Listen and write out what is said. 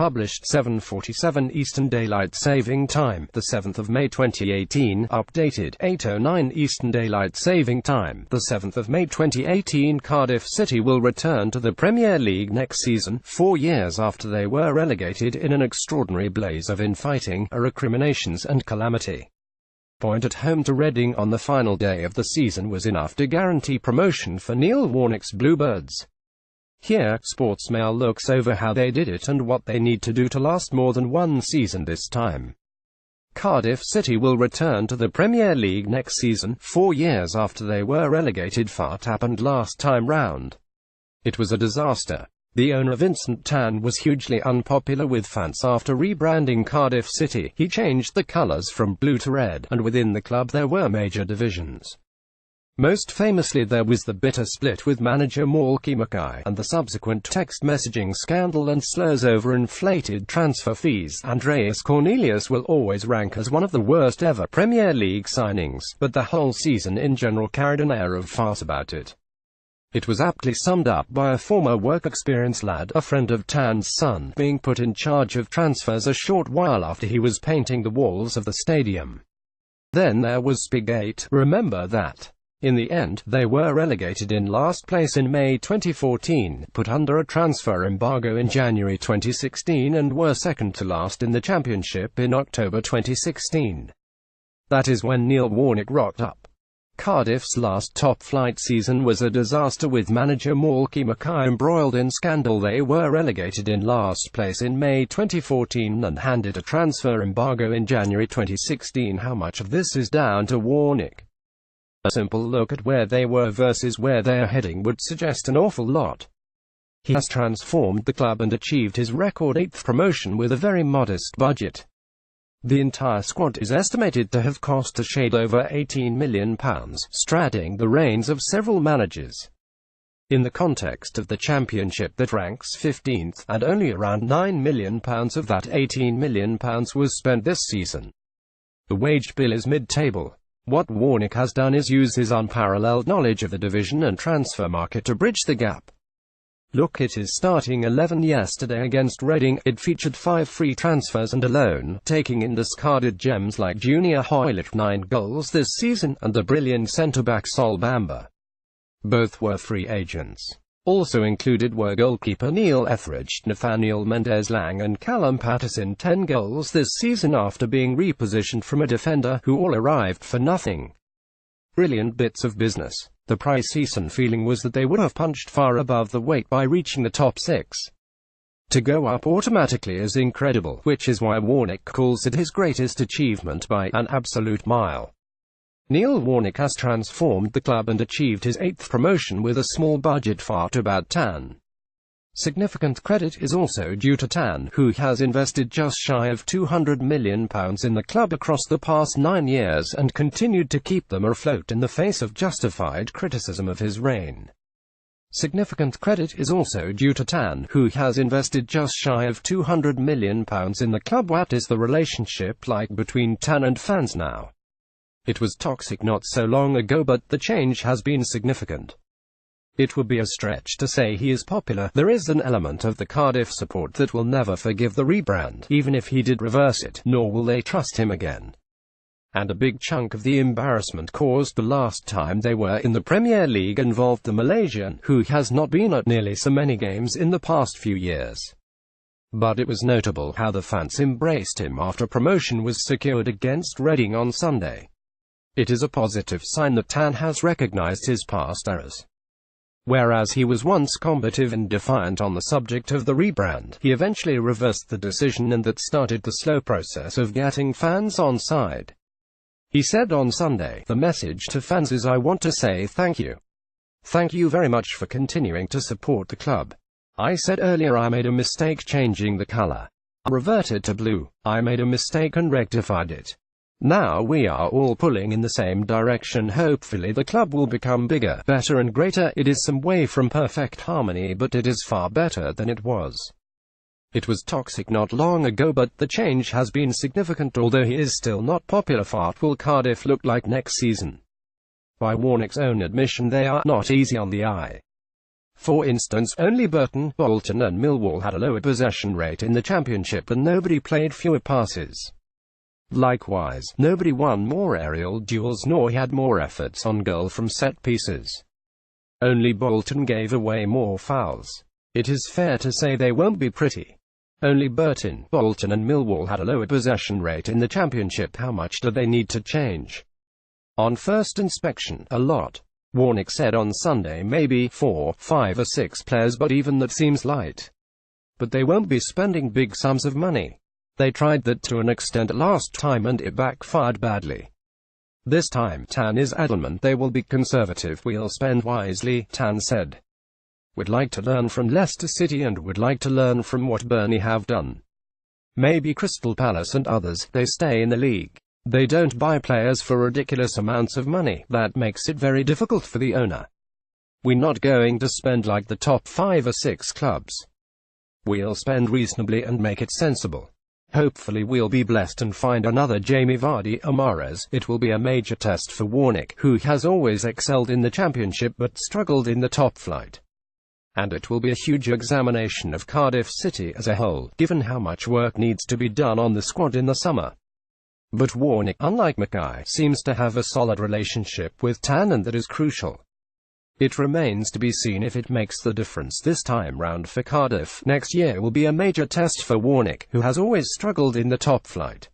published 7:47 Eastern Daylight Saving Time, the 7th of May 2018, updated 8:09 Eastern Daylight Saving Time, the 7th of May 2018. Cardiff City will return to the Premier League next season, 4 years after they were relegated in an extraordinary blaze of infighting, recriminations and calamity. Point at home to Reading on the final day of the season was enough to guarantee promotion for Neil Warnock's Bluebirds. Here, Sportsmail looks over how they did it and what they need to do to last more than one season this time. Cardiff City will return to the Premier League next season, 4 years after they were relegated. What happened last time round? It was a disaster. The owner, Vincent Tan, was hugely unpopular with fans after rebranding Cardiff City. He changed the colours from blue to red, and within the club there were major divisions. Most famously there was the bitter split with manager Malky Mackay, and the subsequent text messaging scandal and slurs over inflated transfer fees. Andreas Cornelius will always rank as one of the worst ever Premier League signings, but the whole season in general carried an air of farce about it. It was aptly summed up by a former work-experience lad, a friend of Tan's son, being put in charge of transfers a short while after he was painting the walls of the stadium. Then there was Spigate. Remember that. In the end, they were relegated in last place in May 2014, put under a transfer embargo in January 2016 and were second to last in the Championship in October 2016. That is when Neil Warnock rocked up. Cardiff's last top-flight season was a disaster with manager Malky Mackay embroiled in scandal. They were relegated in last place in May 2014 and handed a transfer embargo in January 2016. How much of this is down to Warnock? A simple look at where they were versus where they are heading would suggest an awful lot. He has transformed the club and achieved his record 8th promotion with a very modest budget. The entire squad is estimated to have cost a shade over £18 million, straddling the reins of several managers. In the context of the Championship that ranks 15th, and only around £9 million of that £18 million was spent this season. The wage bill is mid-table. What Warnock has done is use his unparalleled knowledge of the division and transfer market to bridge the gap. Look at his starting 11 yesterday against Reading. It featured 5 free transfers and a loan, taking in discarded gems like Junior Hoylett, 9 goals this season, and the brilliant centre-back Sol Bamba. Both were free agents. Also included were goalkeeper Neil Etheridge, Nathaniel Mendez-Lang and Callum Patterson, 10 goals this season after being repositioned from a defender, who all arrived for nothing. Brilliant bits of business. The pre-season feeling was that they would have punched far above the weight by reaching the top 6. To go up automatically is incredible, which is why Warnock calls it his greatest achievement by an absolute mile. Neil Warnock has transformed the club and achieved his 8th promotion with a small budget. Fart about Tan. Significant credit is also due to Tan, who has invested just shy of £200 million in the club across the past 9 years and continued to keep them afloat in the face of justified criticism of his reign. Significant credit is also due to Tan, who has invested just shy of £200 million in the club. What is the relationship like between Tan and fans now? It was toxic not so long ago, but the change has been significant. It would be a stretch to say he is popular. There is an element of the Cardiff support that will never forgive the rebrand, even if he did reverse it, nor will they trust him again. And a big chunk of the embarrassment caused the last time they were in the Premier League involved the Malaysian, who has not been at nearly so many games in the past few years. But it was notable how the fans embraced him after promotion was secured against Reading on Sunday. It is a positive sign that Tan has recognised his past errors. Whereas he was once combative and defiant on the subject of the rebrand, he eventually reversed the decision, and that started the slow process of getting fans on side. He said on Sunday, "The message to fans is I want to say thank you. Thank you very much for continuing to support the club. I said earlier I made a mistake changing the colour. I reverted to blue. I made a mistake and rectified it. Now we are all pulling in the same direction. Hopefully the club will become bigger, better and greater. It is some way from perfect harmony, but it is far better than it was. It was toxic not long ago, but the change has been significant. Although he is still not popular. What will Cardiff look like next season? By Warnock's own admission, they are not easy on the eye. For instance, only Burton, Bolton and Millwall had a lower possession rate in the Championship and nobody played fewer passes. Likewise, nobody won more aerial duels nor had more efforts on goal from set pieces. Only Bolton gave away more fouls. It is fair to say they won't be pretty. Only Burton, Bolton and Millwall had a lower possession rate in the Championship. How much do they need to change? On first inspection, a lot. Warnock said on Sunday maybe 4, 5 or 6 players, but even that seems light. But they won't be spending big sums of money. They tried that to an extent last time and it backfired badly. This time, Tan is adamant they will be conservative. We'll spend wisely, Tan said. We'd like to learn from Leicester City and would like to learn from what Burnley have done. Maybe Crystal Palace and others. They stay in the league. They don't buy players for ridiculous amounts of money. That makes it very difficult for the owner. We're not going to spend like the top 5 or 6 clubs. We'll spend reasonably and make it sensible. Hopefully we'll be blessed and find another Jamie Vardy or Mahrez. It will be a major test for Warnock, who has always excelled in the Championship but struggled in the top flight. And it will be a huge examination of Cardiff City as a whole, given how much work needs to be done on the squad in the summer. But Warnock, unlike Mackay, seems to have a solid relationship with Tan, and that is crucial. It remains to be seen if it makes the difference this time round for Cardiff. Next year will be a major test for Warnock, who has always struggled in the top flight.